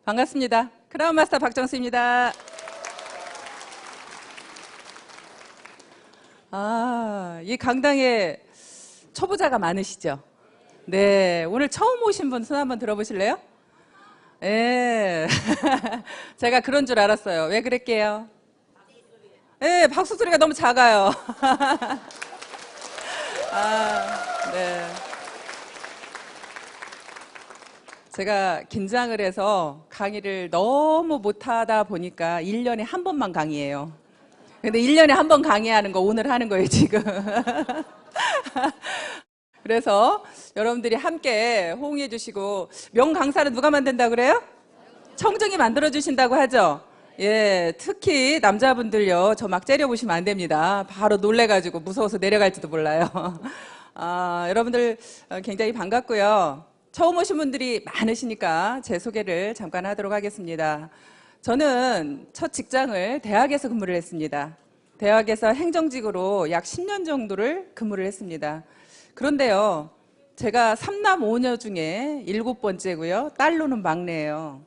반갑습니다. 크라운 마스터 박정수입니다. 이 강당에 초보자가 많으시죠? 네, 오늘 처음 오신 분 손 한번 들어보실래요? 네, 제가 그런 줄 알았어요. 왜 그랬게요? 네, 박수 소리가 너무 작아요. 네. 제가 긴장을 해서 강의를 너무 못하다 보니까 1년에 한 번만 강의해요. 근데 1년에 한 번 강의하는 거 오늘 하는 거예요, 지금. 그래서 여러분들이 함께 호응해 주시고, 명강사는 누가 만든다고 그래요? 청정이 만들어 주신다고 하죠? 예, 특히 남자분들요, 저 막 째려보시면 안 됩니다. 바로 놀래가지고 무서워서 내려갈지도 몰라요. 여러분들 굉장히 반갑고요. 처음 오신 분들이 많으시니까 제 소개를 잠깐 하도록 하겠습니다. 저는 첫 직장을 대학에서 근무를 했습니다. 대학에서 행정직으로 약 10년 정도를 근무를 했습니다. 그런데요, 제가 3남 5녀 중에 7번째고요. 딸로는 막내예요.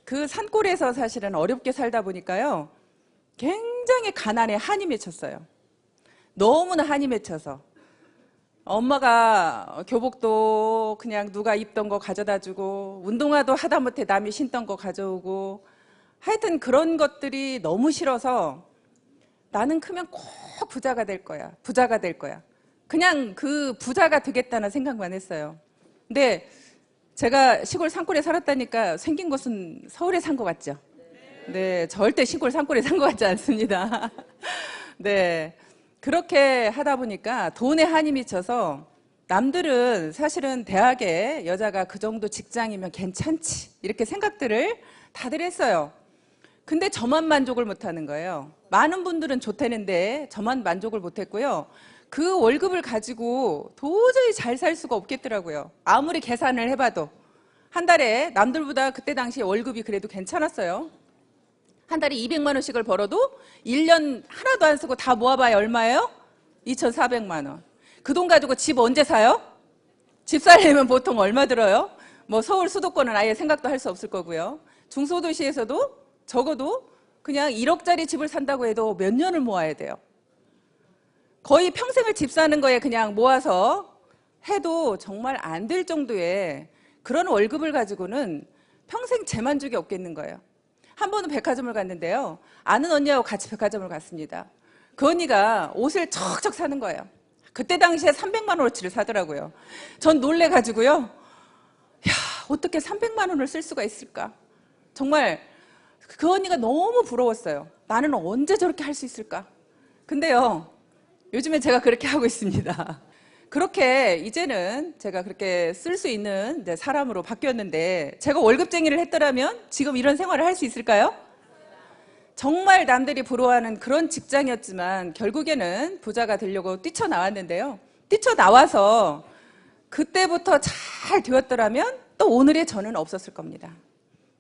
그 산골에서 사실은 어렵게 살다 보니까요, 굉장히 가난에 한이 맺혔어요. 너무나 한이 맺혀서. 엄마가 교복도 그냥 누가 입던 거 가져다 주고, 운동화도 하다못해 남이 신던 거 가져오고, 하여튼 그런 것들이 너무 싫어서 나는 크면 꼭 부자가 될 거야. 부자가 될 거야. 그냥 그 부자가 되겠다는 생각만 했어요. 근데 제가 시골 산골에 살았다니까 생긴 곳은 서울에 산 것 같죠? 네, 절대 시골 산골에 산 것 같지 않습니다. 네. 그렇게 하다 보니까 돈에 한이 미쳐서 남들은 사실은 대학에 여자가 그 정도 직장이면 괜찮지 이렇게 생각들을 다들 했어요. 근데 저만 만족을 못하는 거예요. 많은 분들은 좋다는데 저만 만족을 못했고요. 그 월급을 가지고 도저히 잘 살 수가 없겠더라고요. 아무리 계산을 해봐도 한 달에 남들보다 그때 당시에 월급이 그래도 괜찮았어요. 한 달에 200만 원씩을 벌어도 1년 하나도 안 쓰고 다 모아봐야 얼마예요? 2,400만 원. 그 돈 가지고 집 언제 사요? 집 살려면 보통 얼마 들어요? 뭐 서울 수도권은 아예 생각도 할 수 없을 거고요. 중소도시에서도 적어도 그냥 1억짜리 집을 산다고 해도 몇 년을 모아야 돼요. 거의 평생을 집 사는 거에 그냥 모아서 해도 정말 안 될 정도의 그런 월급을 가지고는 평생 재만족이 없겠는 거예요. 한 번은 백화점을 갔는데요. 아는 언니하고 같이 백화점을 갔습니다. 그 언니가 옷을 척척 사는 거예요. 그때 당시에 300만 원어치를 사더라고요. 전 놀래가지고요. 야, 어떻게 300만 원을 쓸 수가 있을까? 정말 그 언니가 너무 부러웠어요. 나는 언제 저렇게 할 수 있을까? 근데요, 요즘에 제가 그렇게 하고 있습니다. 그렇게 이제는 제가 그렇게 쓸 수 있는 사람으로 바뀌었는데, 제가 월급쟁이를 했더라면 지금 이런 생활을 할 수 있을까요? 정말 남들이 부러워하는 그런 직장이었지만 결국에는 부자가 되려고 뛰쳐나왔는데요. 뛰쳐나와서 그때부터 잘 되었더라면 또 오늘의 저는 없었을 겁니다.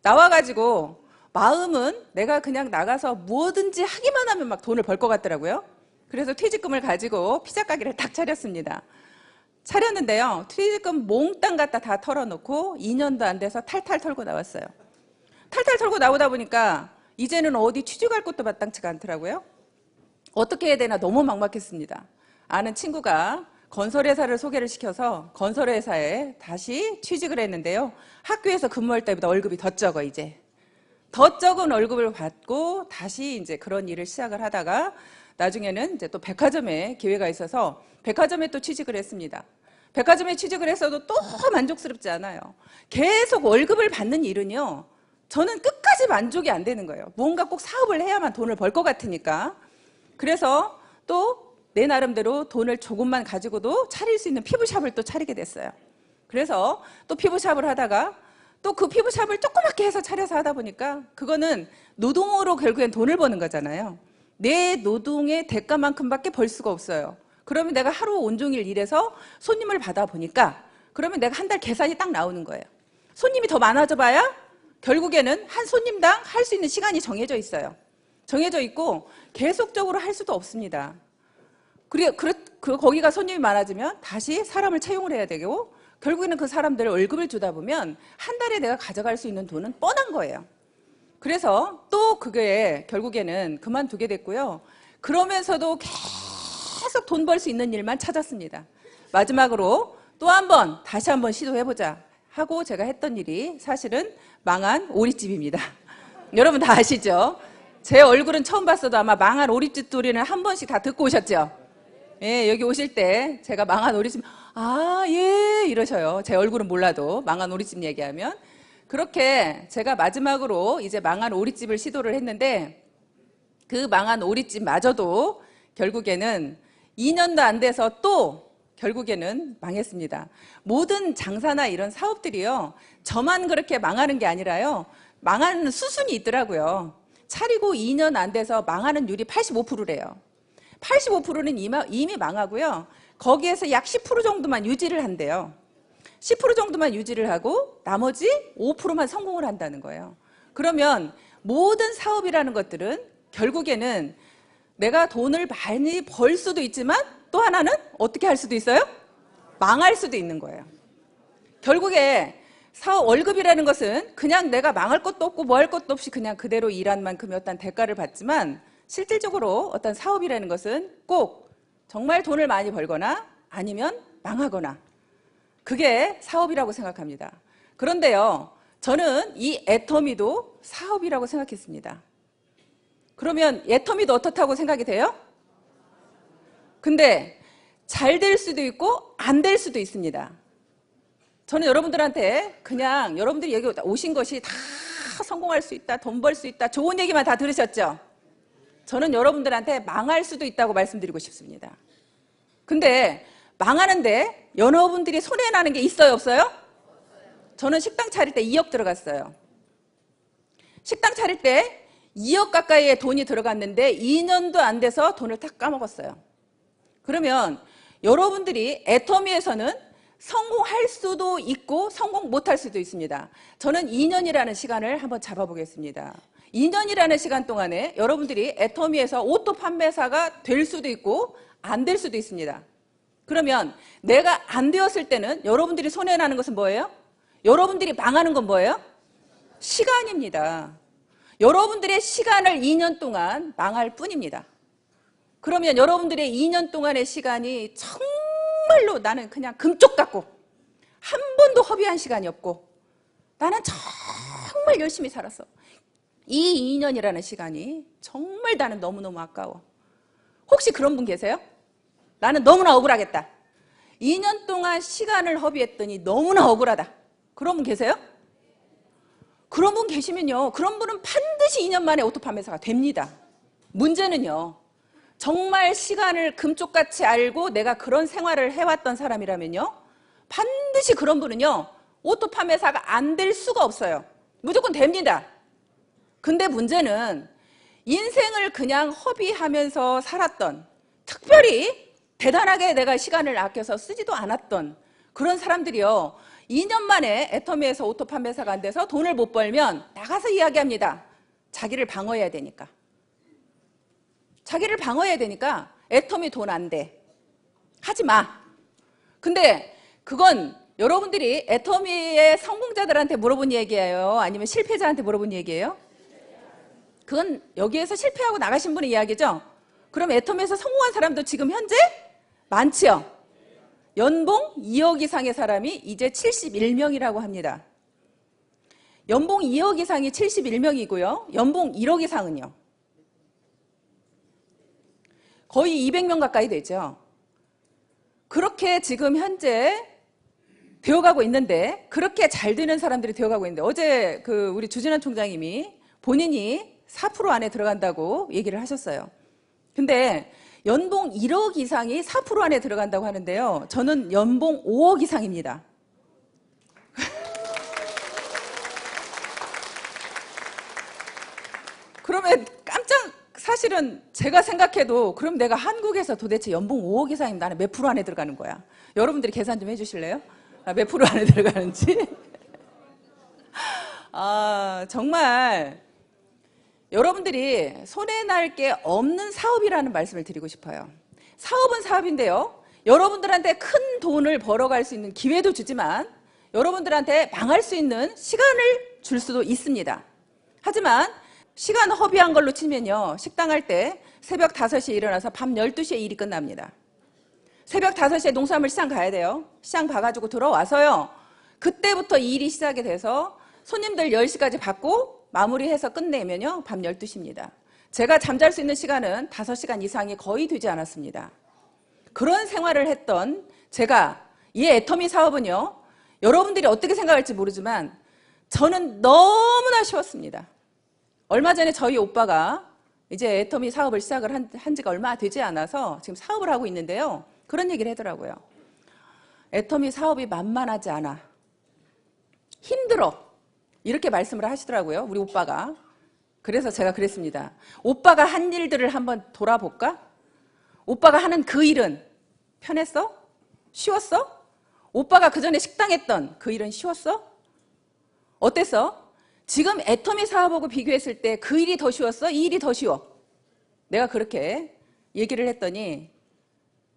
나와가지고 마음은 내가 그냥 나가서 뭐든지 하기만 하면 막 돈을 벌 것 같더라고요. 그래서 퇴직금을 가지고 피자 가게를 딱 차렸습니다. 차렸는데요, 퇴직금 몽땅 갖다 다 털어놓고 2년도 안 돼서 탈탈 털고 나왔어요. 탈탈 털고 나오다 보니까 이제는 어디 취직할 것도 마땅치가 않더라고요. 어떻게 해야 되나 너무 막막했습니다. 아는 친구가 건설회사를 소개를 시켜서 건설회사에 다시 취직을 했는데요. 학교에서 근무할 때보다 월급이 더 적어, 이제. 더 적은 월급을 받고 다시 이제 그런 일을 시작을 하다가 나중에는 이제 또 백화점에 기회가 있어서 백화점에 또 취직을 했습니다. 백화점에 취직을 했어도 또 만족스럽지 않아요. 계속 월급을 받는 일은요, 저는 끝까지 만족이 안 되는 거예요. 뭔가 꼭 사업을 해야만 돈을 벌 것 같으니까. 그래서 또 내 나름대로 돈을 조금만 가지고도 차릴 수 있는 피부샵을 또 차리게 됐어요. 그래서 또 피부샵을 하다가 또 그 피부샵을 조그맣게 해서 차려서 하다 보니까 그거는 노동으로 결국엔 돈을 버는 거잖아요. 내 노동의 대가만큼밖에 벌 수가 없어요. 그러면 내가 하루 온종일 일해서 손님을 받아보니까 그러면 내가 한 달 계산이 딱 나오는 거예요. 손님이 더 많아져 봐야 결국에는 한 손님당 할 수 있는 시간이 정해져 있어요. 정해져 있고 계속적으로 할 수도 없습니다. 거기가 손님이 많아지면 다시 사람을 채용을 해야 되고, 결국에는 그 사람들 월급을 주다 보면 한 달에 내가 가져갈 수 있는 돈은 뻔한 거예요. 그래서 또 그게 결국에는 그만두게 됐고요. 그러면서도 계속 돈 벌 수 있는 일만 찾았습니다. 마지막으로 또 한 번 다시 한번 시도해보자 하고 제가 했던 일이 사실은 망한 오리집입니다. 여러분 다 아시죠? 제 얼굴은 처음 봤어도 아마 망한 오리집 소리는 한 번씩 다 듣고 오셨죠? 예, 여기 오실 때 제가 망한 오리집, 아, 예, 이러셔요. 제 얼굴은 몰라도 망한 오리집 얘기하면. 그렇게 제가 마지막으로 이제 망한 오리집을 시도를 했는데 그 망한 오리집마저도 결국에는 2년도 안 돼서 또 결국에는 망했습니다. 모든 장사나 이런 사업들이요, 저만 그렇게 망하는 게 아니라요, 망하는 수순이 있더라고요. 차리고 2년 안 돼서 망하는 율이 85%래요. 85%는 이미 망하고요. 거기에서 약 10% 정도만 유지를 한대요. 10% 정도만 유지를 하고 나머지 5%만 성공을 한다는 거예요. 그러면 모든 사업이라는 것들은 결국에는 내가 돈을 많이 벌 수도 있지만 또 하나는 어떻게 할 수도 있어요? 망할 수도 있는 거예요. 결국에 사업 월급이라는 것은 그냥 내가 망할 것도 없고 뭐 할 것도 없이 그냥 그대로 일한 만큼의 어떤 대가를 받지만 실질적으로 어떤 사업이라는 것은 꼭 정말 돈을 많이 벌거나 아니면 망하거나 그게 사업이라고 생각합니다. 그런데요, 저는 이 애터미도 사업이라고 생각했습니다. 그러면 애터미도 어떻다고 생각이 돼요? 근데 잘 될 수도 있고 안 될 수도 있습니다. 저는 여러분들한테 그냥 여러분들이 여기 오신 것이 다 성공할 수 있다, 돈 벌 수 있다, 좋은 얘기만 다 들으셨죠? 저는 여러분들한테 망할 수도 있다고 말씀드리고 싶습니다. 근데 망하는데 여러분들이 손해나는 게 있어요, 없어요? 저는 식당 차릴 때 2억 들어갔어요. 식당 차릴 때 2억 가까이의 돈이 들어갔는데 2년도 안 돼서 돈을 다 까먹었어요. 그러면 여러분들이 애터미에서는 성공할 수도 있고 성공 못할 수도 있습니다. 저는 2년이라는 시간을 한번 잡아보겠습니다. 2년이라는 시간 동안에 여러분들이 애터미에서 오토 판매사가 될 수도 있고 안 될 수도 있습니다. 그러면 내가 안 되었을 때는 여러분들이 손해나는 것은 뭐예요? 여러분들이 망하는 건 뭐예요? 시간입니다. 여러분들의 시간을 2년 동안 망할 뿐입니다. 그러면 여러분들의 2년 동안의 시간이 정말로 나는 그냥 금쪽 같고 한 번도 허비한 시간이 없고 나는 정말 열심히 살았어. 이 2년이라는 시간이 정말 나는 너무너무 아까워. 혹시 그런 분 계세요? 나는 너무나 억울하겠다. 2년 동안 시간을 허비했더니 너무나 억울하다. 그런 분 계세요? 그런 분 계시면요, 그런 분은 반드시 2년 만에 오토 판매사가 됩니다. 문제는요, 정말 시간을 금쪽같이 알고 내가 그런 생활을 해왔던 사람이라면요, 반드시 그런 분은요, 오토 판매사가 안 될 수가 없어요. 무조건 됩니다. 근데 문제는 인생을 그냥 허비하면서 살았던, 특별히 대단하게 내가 시간을 아껴서 쓰지도 않았던 그런 사람들이요, 2년 만에 애터미에서 오토 판매사가 안 돼서 돈을 못 벌면 나가서 이야기합니다. 자기를 방어해야 되니까. 자기를 방어해야 되니까 애터미 돈 안 돼. 하지 마. 근데 그건 여러분들이 애터미의 성공자들한테 물어본 얘기예요? 아니면 실패자한테 물어본 얘기예요? 그건 여기에서 실패하고 나가신 분의 이야기죠? 그럼 애터미에서 성공한 사람도 지금 현재 많지요? 연봉 2억 이상의 사람이 이제 71명이라고 합니다. 연봉 2억 이상이 71명이고요. 연봉 1억 이상은요? 거의 200명 가까이 되죠. 그렇게 지금 현재 되어가고 있는데, 그렇게 잘 되는 사람들이 되어가고 있는데, 어제 우리 주진환 총장님이 본인이 4% 안에 들어간다고 얘기를 하셨어요. 근데 연봉 1억 이상이 4% 안에 들어간다고 하는데요. 저는 연봉 5억 이상입니다. 그러면 사실은 제가 생각해도 그럼 내가 한국에서 도대체 연봉 5억 이상이면 나는 몇 프로 안에 들어가는 거야? 여러분들이 계산 좀 해주실래요? 몇 프로 안에 들어가는지? 정말 여러분들이 손해날 게 없는 사업이라는 말씀을 드리고 싶어요. 사업은 사업인데요, 여러분들한테 큰 돈을 벌어갈 수 있는 기회도 주지만 여러분들한테 망할 수 있는 시간을 줄 수도 있습니다. 하지만 시간 허비한 걸로 치면요, 식당 할 때 새벽 5시에 일어나서 밤 12시에 일이 끝납니다. 새벽 5시에 농수산물 시장 가야 돼요. 시장 봐가지고 들어와서요, 그때부터 일이 시작이 돼서 손님들 10시까지 받고 마무리해서 끝내면요 밤 12시입니다. 제가 잠잘 수 있는 시간은 5시간 이상이 거의 되지 않았습니다. 그런 생활을 했던 제가, 이 애터미 사업은요, 여러분들이 어떻게 생각할지 모르지만 저는 너무나 쉬웠습니다. 얼마 전에 저희 오빠가 이제 애터미 사업을 시작을 한 지가 얼마 되지 않아서 지금 사업을 하고 있는데요, 그런 얘기를 하더라고요. 애터미 사업이 만만하지 않아. 힘들어. 이렇게 말씀을 하시더라고요, 우리 오빠가. 그래서 제가 그랬습니다. 오빠가 한 일들을 한번 돌아볼까? 오빠가 하는 그 일은 편했어? 쉬웠어? 오빠가 그전에 식당 했던 그 일은 쉬웠어? 어땠어? 지금 애터미 사업하고 비교했을 때 그 일이 더 쉬웠어? 이 일이 더 쉬워? 내가 그렇게 얘기를 했더니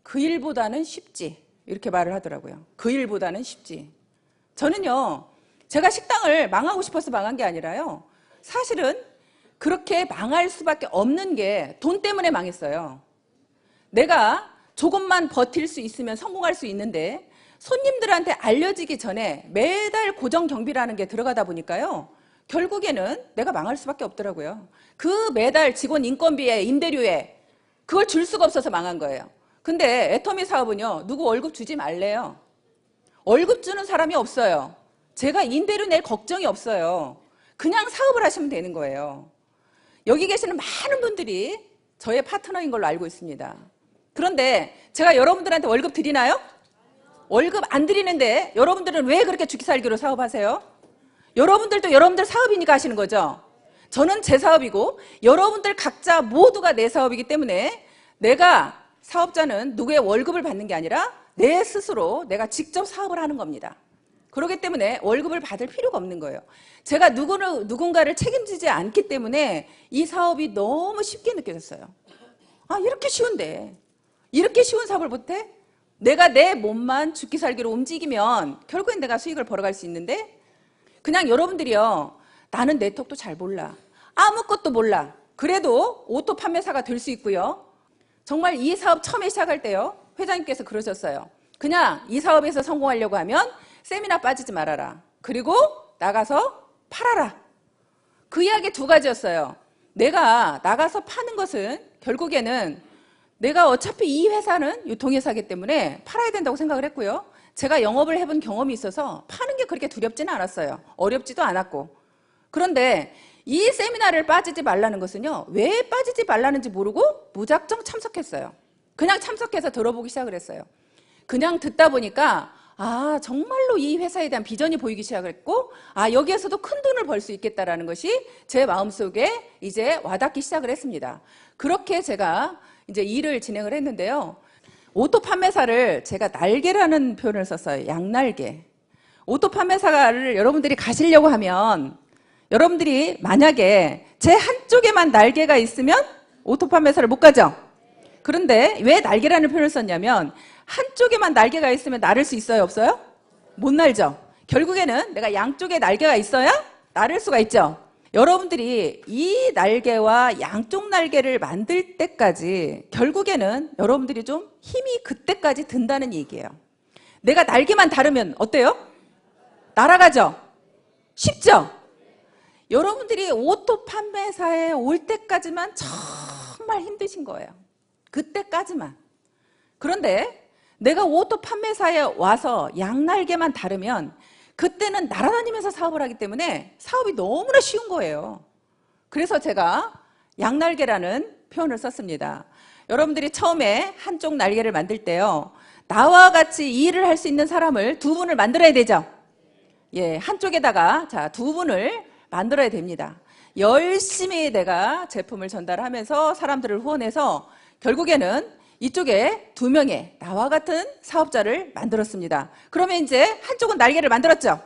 그 일보다는 쉽지, 이렇게 말을 하더라고요. 그 일보다는 쉽지. 저는요, 제가 식당을 망하고 싶어서 망한 게 아니라요, 사실은 그렇게 망할 수밖에 없는 게 돈 때문에 망했어요. 내가 조금만 버틸 수 있으면 성공할 수 있는데 손님들한테 알려지기 전에 매달 고정 경비라는 게 들어가다 보니까요, 결국에는 내가 망할 수밖에 없더라고요. 그 매달 직원 인건비에 임대료에 그걸 줄 수가 없어서 망한 거예요. 근데 애터미 사업은요, 누구 월급 주지 말래요. 월급 주는 사람이 없어요. 제가 임대료 낼 걱정이 없어요. 그냥 사업을 하시면 되는 거예요. 여기 계시는 많은 분들이 저의 파트너인 걸로 알고 있습니다. 그런데 제가 여러분들한테 월급 드리나요? 월급 안 드리는데 여러분들은 왜 그렇게 죽기살기로 사업하세요? 여러분들도 여러분들 사업이니까 하시는 거죠. 저는 제 사업이고 여러분들 각자 모두가 내 사업이기 때문에 내가, 사업자는 누구의 월급을 받는 게 아니라 내 스스로 내가 직접 사업을 하는 겁니다. 그렇기 때문에 월급을 받을 필요가 없는 거예요. 제가 누군가를 책임지지 않기 때문에 이 사업이 너무 쉽게 느껴졌어요. 아, 이렇게 쉬운데, 이렇게 쉬운 사업을 못해? 내가 내 몸만 죽기 살기로 움직이면 결국엔 내가 수익을 벌어갈 수 있는데, 그냥 여러분들이요, 나는 네트워크도 잘 몰라, 아무것도 몰라, 그래도 오토 판매사가 될 수 있고요. 정말 이 사업 처음에 시작할 때요, 회장님께서 그러셨어요. 그냥 이 사업에서 성공하려고 하면 세미나 빠지지 말아라. 그리고 나가서 팔아라. 그 이야기 두 가지였어요. 내가 나가서 파는 것은 결국에는 내가 어차피 이 회사는 유통회사이기 때문에 팔아야 된다고 생각을 했고요. 제가 영업을 해본 경험이 있어서 파는 게 그렇게 두렵지는 않았어요. 어렵지도 않았고. 그런데 이 세미나를 빠지지 말라는 것은요, 왜 빠지지 말라는지 모르고 무작정 참석했어요. 그냥 참석해서 들어보기 시작을 했어요. 그냥 듣다 보니까 아, 정말로 이 회사에 대한 비전이 보이기 시작했고, 아, 여기에서도 큰 돈을 벌 수 있겠다라는 것이 제 마음속에 이제 와닿기 시작을 했습니다. 그렇게 제가 이제 일을 진행을 했는데요. 오토 판매사를 제가 날개라는 표현을 썼어요. 양날개. 오토 판매사를 여러분들이 가시려고 하면, 여러분들이 만약에 제 한쪽에만 날개가 있으면 오토 판매사를 못 가죠. 그런데 왜 날개라는 표현을 썼냐면, 한쪽에만 날개가 있으면 날을 수 있어요, 없어요? 못 날죠. 결국에는 내가 양쪽에 날개가 있어야 날을 수가 있죠. 여러분들이 이 날개와 양쪽 날개를 만들 때까지 결국에는 여러분들이 좀 힘이 그때까지 든다는 얘기예요. 내가 날개만 다르면 어때요? 날아가죠? 쉽죠? 여러분들이 오토 판매사에 올 때까지만 정말 힘드신 거예요. 그때까지만. 그런데 내가 오토 판매사에 와서 양날개만 다르면 그때는 날아다니면서 사업을 하기 때문에 사업이 너무나 쉬운 거예요. 그래서 제가 양날개라는 표현을 썼습니다. 여러분들이 처음에 한쪽 날개를 만들 때요, 나와 같이 이 일을 할 수 있는 사람을 두 분을 만들어야 되죠. 예, 한쪽에다가 자, 두 분을 만들어야 됩니다. 열심히 내가 제품을 전달하면서 사람들을 후원해서 결국에는 이쪽에 2명의 나와 같은 사업자를 만들었습니다. 그러면 이제 한쪽은 날개를 만들었죠.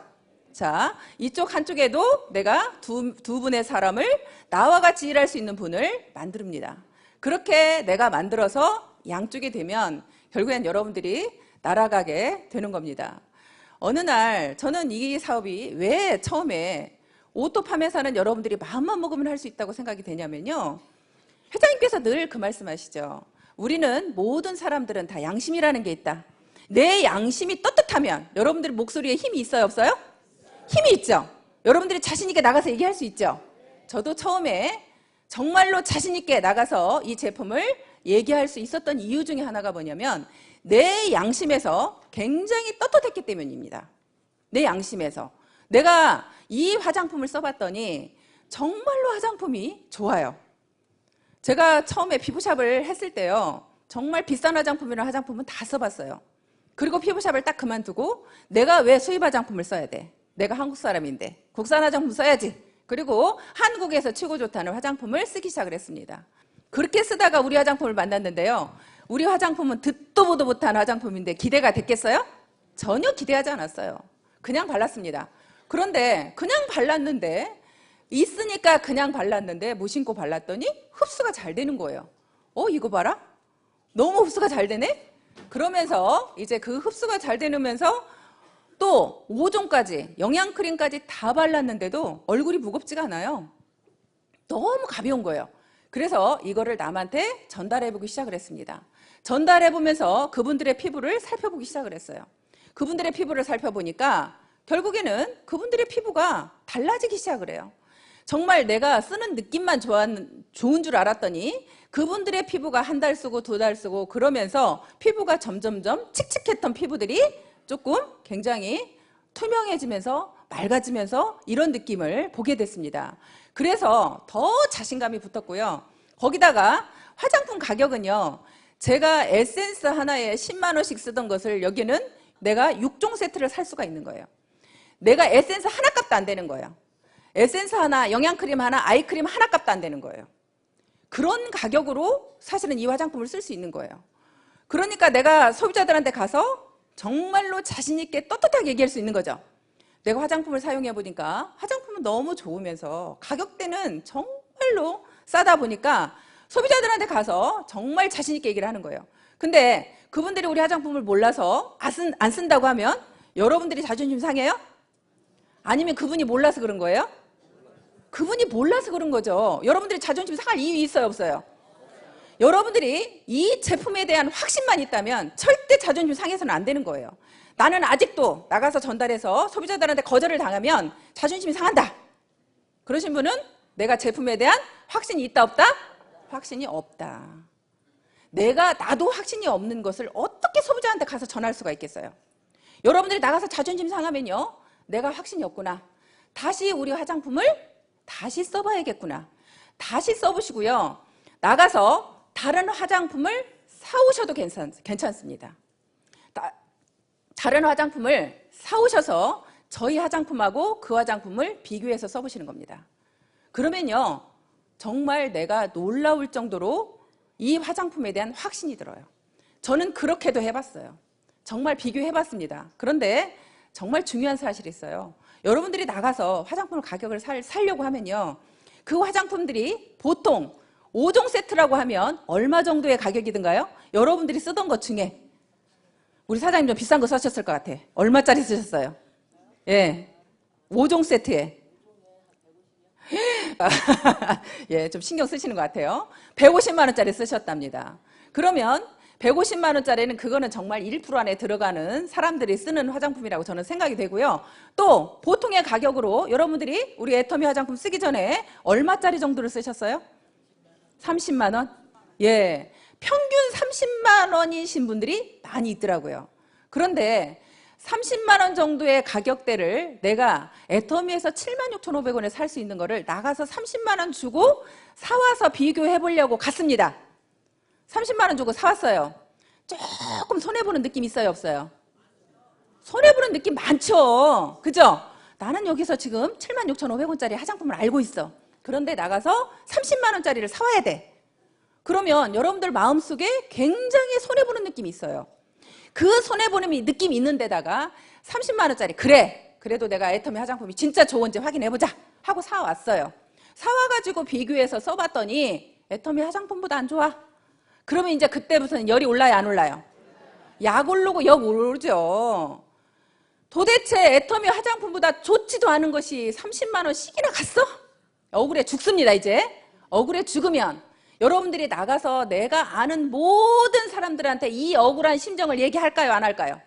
자, 이쪽 한쪽에도 내가 두 분의 사람을 나와 같이 일할 수 있는 분을 만듭니다. 그렇게 내가 만들어서 양쪽이 되면 결국엔 여러분들이 날아가게 되는 겁니다. 어느 날 저는 이 사업이 왜 처음에 오토 판매사는 여러분들이 마음만 먹으면 할 수 있다고 생각이 되냐면요. 회장님께서 늘 그 말씀하시죠. 우리는 모든 사람들은 다 양심이라는 게 있다. 내 양심이 떳떳하면 여러분들 목소리에 힘이 있어요, 없어요? 힘이 있죠. 여러분들이 자신 있게 나가서 얘기할 수 있죠. 저도 처음에 정말로 자신 있게 나가서 이 제품을 얘기할 수 있었던 이유 중에 하나가 뭐냐면 내 양심에서 굉장히 떳떳했기 때문입니다. 내 양심에서. 내가 이 화장품을 써봤더니 정말로 화장품이 좋아요. 제가 처음에 피부샵을 했을 때요. 정말 비싼 화장품이랑 화장품은 다 써봤어요. 그리고 피부샵을 딱 그만두고 내가 왜 수입 화장품을 써야 돼? 내가 한국 사람인데 국산 화장품 써야지. 그리고 한국에서 최고 좋다는 화장품을 쓰기 시작을 했습니다. 그렇게 쓰다가 우리 화장품을 만났는데요. 우리 화장품은 듣도 보도 못한 화장품인데 기대가 됐겠어요? 전혀 기대하지 않았어요. 그냥 발랐습니다. 그런데 그냥 발랐는데 있으니까 그냥 발랐는데 무심코 발랐더니 흡수가 잘 되는 거예요. 이거 봐라. 너무 흡수가 잘 되네? 그러면서 이제 그 흡수가 잘 되면서 또 5종까지 영양크림까지 다 발랐는데도 얼굴이 무겁지가 않아요. 너무 가벼운 거예요. 그래서 이거를 남한테 전달해보기 시작을 했습니다. 전달해보면서 그분들의 피부를 살펴보기 시작을 했어요. 그분들의 피부를 살펴보니까 결국에는 그분들의 피부가 달라지기 시작을 해요. 정말 내가 쓰는 느낌만 좋은 줄 알았더니 그분들의 피부가 한 달 쓰고 2달 쓰고 그러면서 피부가 점점점 칙칙했던 피부들이 조금 굉장히 투명해지면서 맑아지면서 이런 느낌을 보게 됐습니다. 그래서 더 자신감이 붙었고요. 거기다가 화장품 가격은요. 제가 에센스 하나에 10만 원씩 쓰던 것을 여기는 내가 6종 세트를 살 수가 있는 거예요. 내가 에센스 하나 값도 안 되는 거예요. 에센스 하나, 영양크림 하나, 아이크림 하나 값도 안 되는 거예요. 그런 가격으로 사실은 이 화장품을 쓸 수 있는 거예요. 그러니까 내가 소비자들한테 가서 정말로 자신 있게 떳떳하게 얘기할 수 있는 거죠. 내가 화장품을 사용해 보니까 화장품은 너무 좋으면서 가격대는 정말로 싸다 보니까 소비자들한테 가서 정말 자신 있게 얘기를 하는 거예요. 근데 그분들이 우리 화장품을 몰라서 안 쓴다고 하면 여러분들이 자존심 상해요? 아니면 그분이 몰라서 그런 거예요? 그분이 몰라서 그런 거죠. 여러분들이 자존심 상할 이유 있어요, 없어요? 여러분들이 이 제품에 대한 확신만 있다면 절대 자존심 상해서는 안 되는 거예요. 나는 아직도 나가서 전달해서 소비자들한테 거절을 당하면 자존심이 상한다. 그러신 분은 내가 제품에 대한 확신이 있다, 없다? 확신이 없다. 나도 확신이 없는 것을 어떻게 소비자한테 가서 전할 수가 있겠어요? 여러분들이 나가서 자존심 상하면요. 내가 확신이 없구나. 다시 우리 화장품을 다시 써봐야겠구나. 다시 써보시고요. 나가서 다른 화장품을 사오셔도 괜찮습니다. 다른 화장품을 사오셔서 저희 화장품하고 그 화장품을 비교해서 써보시는 겁니다. 그러면요. 정말 내가 놀라울 정도로 이 화장품에 대한 확신이 들어요. 저는 그렇게도 해봤어요. 정말 비교해봤습니다. 그런데 정말 중요한 사실이 있어요. 여러분들이 나가서 화장품 가격을 살려고 하면요. 그 화장품들이 보통 5종 세트라고 하면 얼마 정도의 가격이든가요? 여러분들이 쓰던 것 중에 우리 사장님 좀 비싼 거 쓰셨을 것 같아. 얼마짜리 쓰셨어요? 예, 5종 세트에. 예, 좀 신경 쓰시는 것 같아요. 150만 원짜리 쓰셨답니다. 그러면 150만 원짜리는 그거는 정말 1% 안에 들어가는 사람들이 쓰는 화장품이라고 저는 생각이 되고요. 또 보통의 가격으로 여러분들이 우리 애터미 화장품 쓰기 전에 얼마짜리 정도를 쓰셨어요? 30만 원? 예, 평균 30만 원이신 분들이 많이 있더라고요. 그런데 30만 원 정도의 가격대를 내가 애터미에서 76,500원에 살 수 있는 거를 나가서 30만 원 주고 사와서 비교해 보려고 갔습니다. 30만 원 주고 사왔어요. 조금 손해보는 느낌 있어요, 없어요? 손해보는 느낌 많죠? 그죠? 나는 여기서 지금 76,500원짜리 화장품을 알고 있어. 그런데 나가서 30만 원짜리를 사와야 돼. 그러면 여러분들 마음속에 굉장히 손해보는 느낌이 있어요. 그 손해보는 느낌이 있는 데다가 30만 원짜리 그래도 내가 애터미 화장품이 진짜 좋은지 확인해보자 하고 사왔어요. 사와가지고 비교해서 써봤더니 애터미 화장품보다 안 좋아. 그러면 이제 그때부터는 열이 올라요, 안 올라요? 약 오르고 역 오르죠. 도대체 애터미 화장품보다 좋지도 않은 것이 30만 원씩이나 갔어? 억울해 죽습니다. 이제 억울해 죽으면 여러분들이 나가서 내가 아는 모든 사람들한테 이 억울한 심정을 얘기할까요? 안 할까요?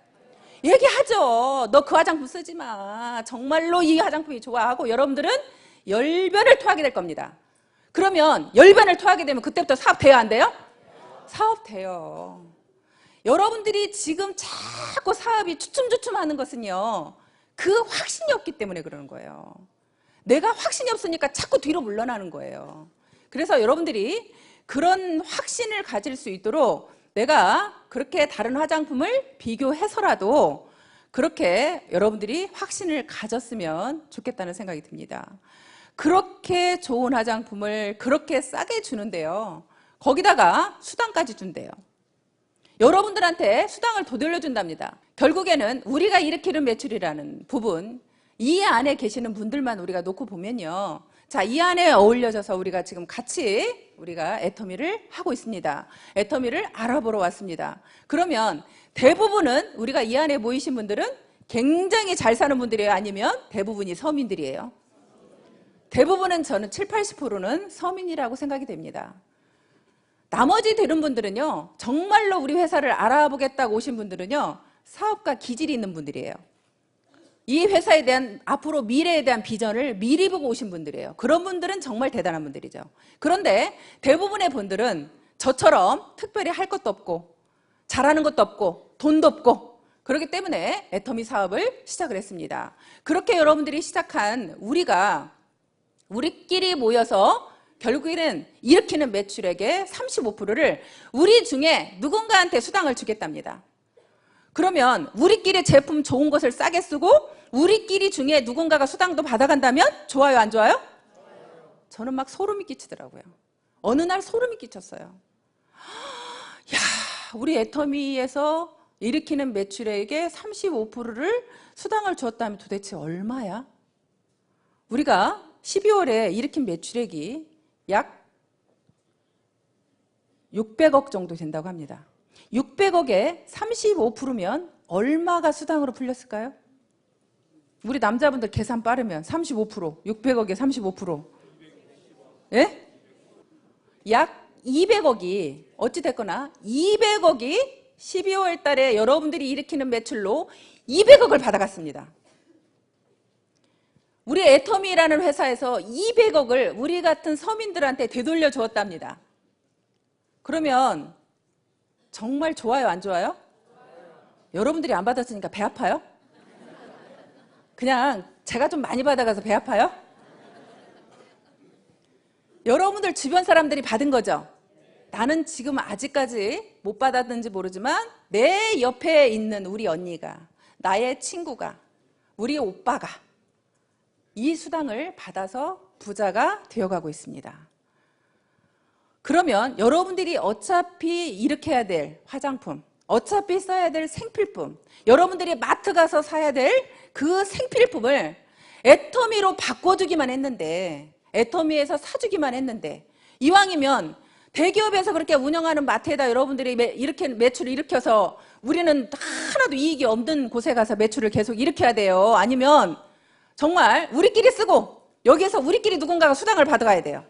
얘기하죠. 너 그 화장품 쓰지 마. 정말로 이 화장품이 좋아 하고 여러분들은 열변을 토하게 될 겁니다. 그러면 열변을 토하게 되면 그때부터 사업 돼요? 안 돼요? 사업 돼요. 여러분들이 지금 자꾸 사업이 주춤주춤하는 것은요, 그 확신이 없기 때문에 그러는 거예요. 내가 확신이 없으니까 자꾸 뒤로 물러나는 거예요. 그래서 여러분들이 그런 확신을 가질 수 있도록 내가 그렇게 다른 화장품을 비교해서라도 그렇게 여러분들이 확신을 가졌으면 좋겠다는 생각이 듭니다. 그렇게 좋은 화장품을 그렇게 싸게 주는데요, 거기다가 수당까지 준대요. 여러분들한테 수당을 더 돌려준답니다. 결국에는 우리가 일으키는 매출이라는 부분, 이 안에 계시는 분들만 우리가 놓고 보면요, 자, 이 안에 어울려져서 우리가 지금 같이 우리가 애터미를 하고 있습니다. 애터미를 알아보러 왔습니다. 그러면 대부분은 우리가 이 안에 모이신 분들은 굉장히 잘 사는 분들이에요? 아니면 대부분이 서민들이에요? 대부분은 저는 7, 80%는 서민이라고 생각이 됩니다. 나머지 되는 분들은요, 정말로 우리 회사를 알아보겠다고 오신 분들은요, 사업가 기질이 있는 분들이에요. 이 회사에 대한 앞으로 미래에 대한 비전을 미리 보고 오신 분들이에요. 그런 분들은 정말 대단한 분들이죠. 그런데 대부분의 분들은 저처럼 특별히 할 것도 없고 잘하는 것도 없고 돈도 없고 그렇기 때문에 애터미 사업을 시작을 했습니다. 그렇게 여러분들이 시작한 우리끼리 모여서 결국에는 일으키는 매출액의 35%를 우리 중에 누군가한테 수당을 주겠답니다. 그러면 우리끼리 제품 좋은 것을 싸게 쓰고 우리끼리 중에 누군가가 수당도 받아간다면 좋아요, 안 좋아요? 저는 막 소름이 끼치더라고요. 어느 날 소름이 끼쳤어요. 야, 우리 애터미에서 일으키는 매출액의 35%를 수당을 주었다면 도대체 얼마야? 우리가 12월에 일으킨 매출액이 약 600억 정도 된다고 합니다. 600억에 35%면 얼마가 수당으로 풀렸을까요? 우리 남자분들 계산 빠르면 35%, 600억에 35%. 예? 약 200억이 어찌됐거나 200억이 12월 달에 여러분들이 일으키는 매출로 200억을 받아갔습니다. 우리 애터미라는 회사에서 200억을 우리 같은 서민들한테 되돌려 주었답니다. 그러면 정말 좋아요, 안 좋아요? 여러분들이 안 받았으니까 배 아파요? 그냥 제가 좀 많이 받아가서 배 아파요? 여러분들 주변 사람들이 받은 거죠? 나는 지금 아직까지 못 받았는지 모르지만 내 옆에 있는 우리 언니가, 나의 친구가, 우리 오빠가 이 수당을 받아서 부자가 되어가고 있습니다. 그러면 여러분들이 어차피 일으켜야 될 화장품, 어차피 써야 될 생필품, 여러분들이 마트 가서 사야 될 그 생필품을 애터미로 바꿔주기만 했는데, 애터미에서 사주기만 했는데, 이왕이면 대기업에서 그렇게 운영하는 마트에다 여러분들이 이렇게 매출을 일으켜서 우리는 하나도 이익이 없는 곳에 가서 매출을 계속 일으켜야 돼요. 아니면 정말 우리끼리 쓰고 여기에서 우리끼리 누군가가 수당을 받아가야 돼요.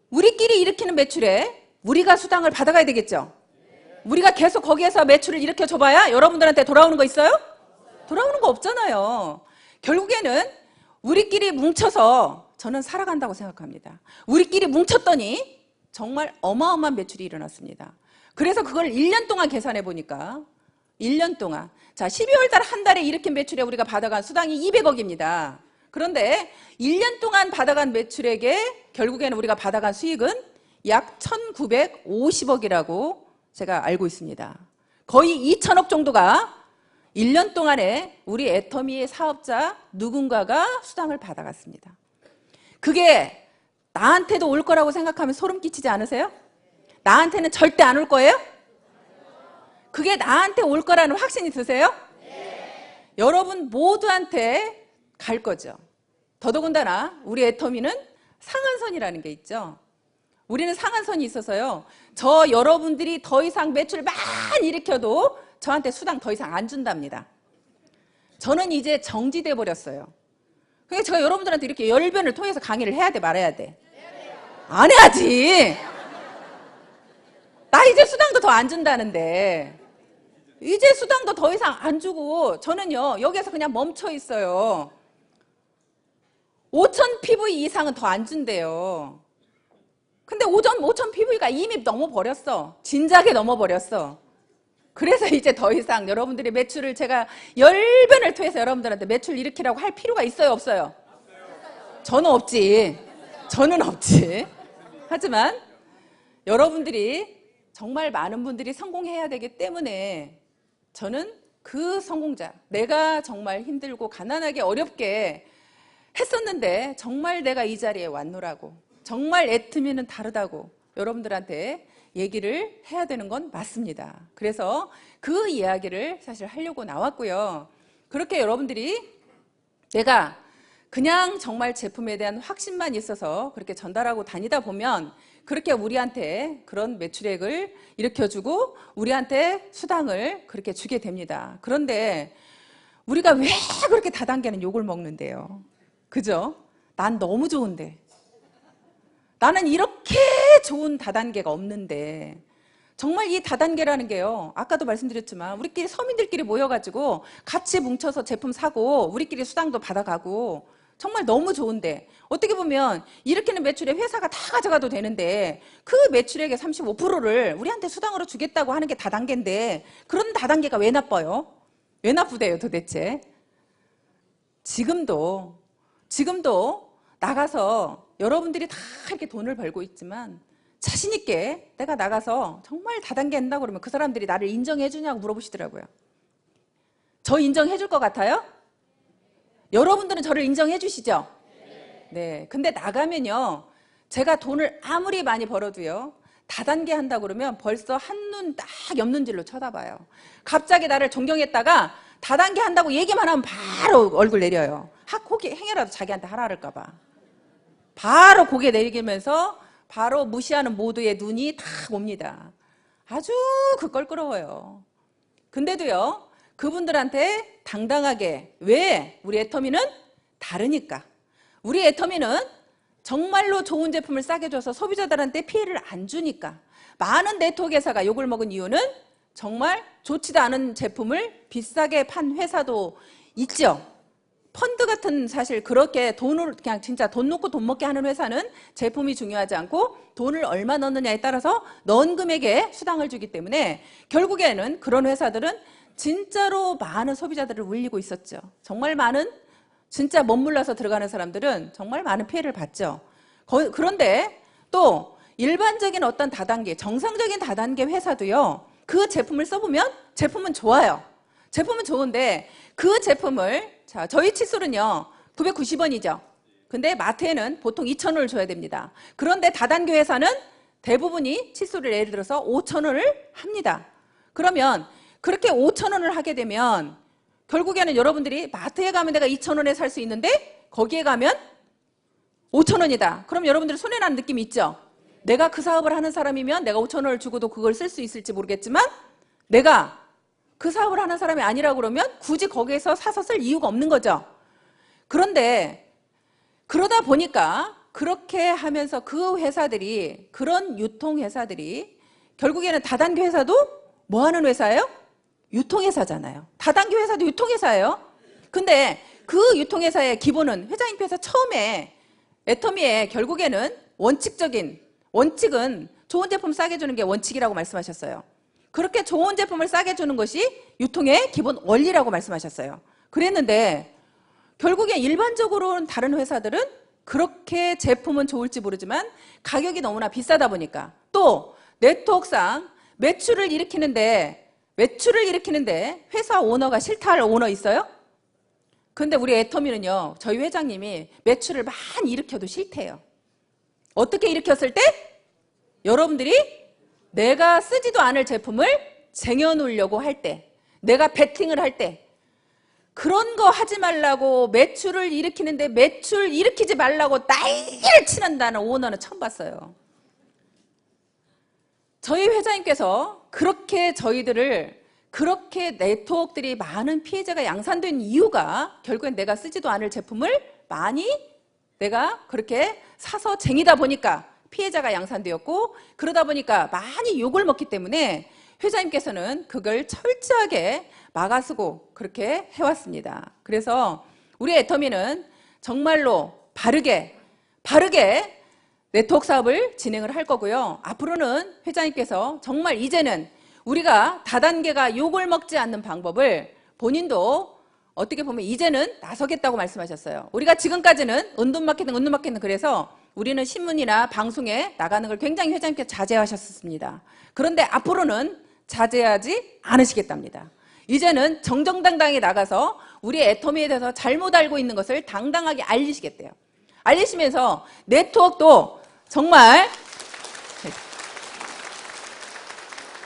우리끼리 일으키는 매출에 우리가 수당을 받아가야 되겠죠. 우리가 계속 거기에서 매출을 일으켜줘봐야 여러분들한테 돌아오는 거 있어요? 돌아오는 거 없잖아요. 결국에는 우리끼리 뭉쳐서 저는 살아간다고 생각합니다. 우리끼리 뭉쳤더니 정말 어마어마한 매출이 일어났습니다. 그래서 그걸 1년 동안 계산해 보니까 1년 동안, 자, 12월 달 한 달에 일으킨 매출에 우리가 받아간 수당이 200억입니다. 그런데 1년 동안 받아간 매출액에 결국에는 우리가 받아간 수익은 약 1950억이라고 제가 알고 있습니다. 거의 2천억 정도가 1년 동안에 우리 애터미의 사업자 누군가가 수당을 받아갔습니다. 그게 나한테도 올 거라고 생각하면 소름 끼치지 않으세요? 나한테는 절대 안 올 거예요? 그게 나한테 올 거라는 확신이 드세요? 네. 여러분 모두한테 갈 거죠. 더더군다나 우리 애터미는 상한선이라는 게 있죠. 우리는 상한선이 있어서요. 저 여러분들이 더 이상 매출 많이 일으켜도 저한테 수당 더 이상 안 준답니다. 저는 이제 정지돼 버렸어요. 그러니까 제가 여러분들한테 이렇게 열변을 통해서 강의를 해야 돼, 말아야 돼? 안 해야지. 나 이제 수당도 더 안 준다는데. 이제 수당도 더 이상 안 주고 저는요 여기에서 그냥 멈춰 있어요. 5,000 PV 이상은 더 안 준대요. 근데 5,000 PV가 이미 넘어버렸어. 진작에 넘어버렸어. 그래서 이제 더 이상 여러분들이 매출을 제가 열변을 통해서 여러분들한테 매출 일으키라고 할 필요가 있어요, 없어요? 저는 없지. 저는 없지. 하지만 여러분들이 정말 많은 분들이 성공해야 되기 때문에 저는 그 성공자, 내가 정말 힘들고 가난하게 어렵게 했었는데 정말 내가 이 자리에 왔노라고, 정말 애터미는 다르다고 여러분들한테 얘기를 해야 되는 건 맞습니다. 그래서 그 이야기를 사실 하려고 나왔고요. 그렇게 여러분들이 내가 그냥 정말 제품에 대한 확신만 있어서 그렇게 전달하고 다니다 보면 그렇게 우리한테 그런 매출액을 일으켜주고 우리한테 수당을 그렇게 주게 됩니다. 그런데 우리가 왜 그렇게 다단계는 욕을 먹는데요? 그죠? 난 너무 좋은데. 나는 이렇게 좋은 다단계가 없는데. 정말 이 다단계라는 게요, 아까도 말씀드렸지만 우리끼리 서민들끼리 모여가지고 같이 뭉쳐서 제품 사고 우리끼리 수당도 받아가고 정말 너무 좋은데, 어떻게 보면 일으키는 매출에 회사가 다 가져가도 되는데 그 매출액의 35%를 우리한테 수당으로 주겠다고 하는 게 다단계인데, 그런 다단계가 왜 나빠요? 왜 나쁘대요 도대체? 지금도 나가서 여러분들이 다 이렇게 돈을 벌고 있지만 자신 있게 내가 나가서 정말 다단계 한다고 그러면 그 사람들이 나를 인정해 주냐고 물어보시더라고요. 저 인정해 줄 것 같아요? 여러분들은 저를 인정해 주시죠? 네. 근데 나가면요, 제가 돈을 아무리 많이 벌어도요, 다단계 한다고 그러면 벌써 한눈 딱 옆눈질로 쳐다봐요. 갑자기 나를 존경했다가 다단계 한다고 얘기만 하면 바로 얼굴 내려요. 혹시 행여라도 자기한테 하라 그럴까 봐. 바로 고개 내리면서 바로 무시하는 모두의 눈이 다 옵니다. 아주 껄끄러워요. 근데도요, 그분들한테 당당하게, 왜? 우리 애터미는 다르니까. 우리 애터미는 정말로 좋은 제품을 싸게 줘서 소비자들한테 피해를 안 주니까. 많은 네트워크 회사가 욕을 먹은 이유는 정말 좋지도 않은 제품을 비싸게 판 회사도 있죠. 펀드 같은, 사실 그렇게 돈을 그냥 진짜 돈 놓고 돈 먹게 하는 회사는 제품이 중요하지 않고 돈을 얼마 넣느냐에 따라서 넣은 금액에 수당을 주기 때문에 결국에는 그런 회사들은 진짜로 많은 소비자들을 울리고 있었죠. 정말 많은, 진짜 멋물러서 들어가는 사람들은 정말 많은 피해를 봤죠. 그런데 또 일반적인 어떤 다단계, 정상적인 다단계 회사도요, 그 제품을 써보면 제품은 좋아요. 제품은 좋은데 그 제품을, 자, 저희 칫솔은요 990원이죠. 근데 마트에는 보통 2,000원을 줘야 됩니다. 그런데 다단계 회사는 대부분이 칫솔을 예를 들어서 5,000원을 합니다. 그러면 그렇게 5,000원을 하게 되면 결국에는 여러분들이 마트에 가면 내가 2,000원에 살 수 있는데 거기에 가면 5,000원이다. 그럼 여러분들이 손해나는 느낌이 있죠? 내가 그 사업을 하는 사람이면 내가 5,000원을 주고도 그걸 쓸 수 있을지 모르겠지만 내가 그 사업을 하는 사람이 아니라고 그러면 굳이 거기에서 사서 쓸 이유가 없는 거죠. 그런데 그러다 보니까 그렇게 하면서 그 회사들이, 그런 유통회사들이 결국에는 다단계 회사도 뭐 하는 회사예요? 유통회사잖아요. 다단계 회사도 유통회사예요. 근데 그 유통회사의 기본은, 회장님께서 처음에 애터미의 결국에는 원칙은 좋은 제품 싸게 주는 게 원칙이라고 말씀하셨어요. 그렇게 좋은 제품을 싸게 주는 것이 유통의 기본 원리라고 말씀하셨어요. 그랬는데 결국에 일반적으로는 다른 회사들은 그렇게 제품은 좋을지 모르지만 가격이 너무나 비싸다 보니까, 또 네트워크상 매출을 일으키는데 회사 오너가 싫다 할 오너 있어요? 근데 우리 애터미는요, 저희 회장님이 매출을 많이 일으켜도 싫대요. 어떻게 일으켰을 때? 여러분들이 내가 쓰지도 않을 제품을 쟁여놓으려고 할 때, 내가 베팅을 할 때, 그런 거 하지 말라고, 매출을 일으키는데 매출 일으키지 말라고 난리를 치는다는 오너는 처음 봤어요. 저희 회장님께서 그렇게 저희들을 그렇게 네트워크들이 많은 피해자가 양산된 이유가 결국엔 내가 쓰지도 않을 제품을 많이 내가 그렇게 사서 쟁이다 보니까 피해자가 양산되었고, 그러다 보니까 많이 욕을 먹기 때문에 회장님께서는 그걸 철저하게 막아쓰고 그렇게 해왔습니다. 그래서 우리 애터미는 정말로 바르게 네트워크 사업을 진행을 할 거고요. 앞으로는 회장님께서 정말 이제는 우리가 다단계가 욕을 먹지 않는 방법을 본인도 어떻게 보면 이제는 나서겠다고 말씀하셨어요. 우리가 지금까지는 은둔마케팅 그래서 우리는 신문이나 방송에 나가는 걸 굉장히 회장님께서 자제하셨습니다. 그런데 앞으로는 자제하지 않으시겠답니다. 이제는 정정당당히 나가서 우리 애터미에 대해서 잘못 알고 있는 것을 당당하게 알리시겠대요. 알리시면서 네트워크도 정말